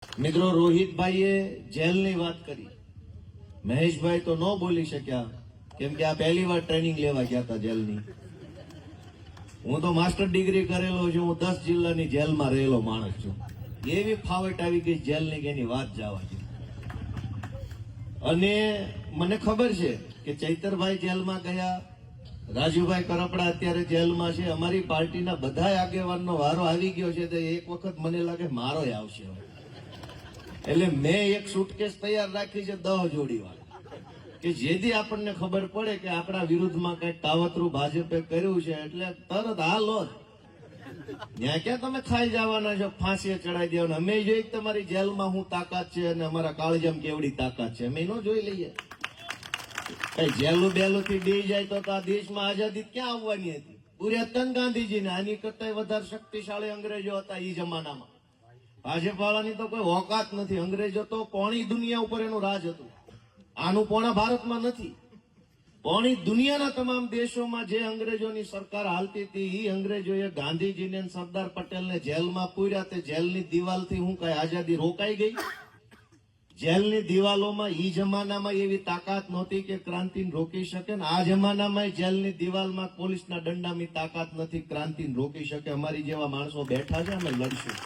મિત્રો, રોહિતભાઈએ જેલની વાત કરી, મહેશભાઈ તો ન બોલી શક્યા કેમ કે આ પહેલી વાર ટ્રેનિંગ લેવા ગયા હતા જેલની. હું તો માસ્ટર ડિગ્રી કરેલો છું, હું 10 જિલ્લાની જેલમાં રહેલો માણસ છું. એવી ફાવટ આવી ગઈ જેલની કે એની વાત જવા દે. અને મને ખબર છે કે ચૈતરભાઈ જેલમાં ગયા, રાજુભાઈ કરપડા અત્યારે જેલમાં છે. અમારી પાર્ટીના બધા આગેવાનનો વારો આવી ગયો છે, તો એક વખત મને લાગે મારો આવશે. એટલે મેં એક સુટકેસ તૈયાર રાખી છે 10 જોડી વાળી, કે જેથી આપણને ખબર પડે કે આપણા વિરુદ્ધમાં કઈક કાવતરું ભાજપે કર્યું છે એટલે તરત હાલો. ત્યાં ક્યાં તમે ખાઈ જવાના છો, ફાંસીએ ચડાવી દેવાના. અમે જોઈ તમારી જેલમાં શું તાકાત છે અને અમારા કાળજામ કેવડી તાકાત છે, અમે ન જોઈ લઈએ. કઈ જેલું બેલું થી ડી જાય તો આ દેશમાં આઝાદી ક્યાં આવવાની હતી? પૂર્યતન ગાંધીજીને આની કરતા વધારે શક્તિશાળી અંગ્રેજો હતા એ જમાનામાં. ભાજપ વાળાની તો કોઈ ઓકાત નથી. અંગ્રેજો તો પોણી દુનિયા ઉપર એનું રાજ હતું. આનું પોણા ભારતમાં નથી. પોણી દુનિયાના તમામ દેશોમાં જે અંગ્રેજોની સરકાર હાલતી હતી એ અંગ્રેજોએ ગાંધીજીને સરદાર પટેલને જેલમાં પૂર્યા. તે જેલની દિવાલથી હું કઈ આઝાદી રોકાઈ ગઈ? જેલની દિવાલોમાં ઈ જમાનામાં એવી તાકાત નહોતી કે ક્રાંતિને રોકી શકે, ને આ જમાનામાં જેલની દિવાલમાં પોલીસના દંડાની તાકાત નથી ક્રાંતિને રોકી શકે. અમારી જેવા માણસો બેઠા છે, અમે લડશું.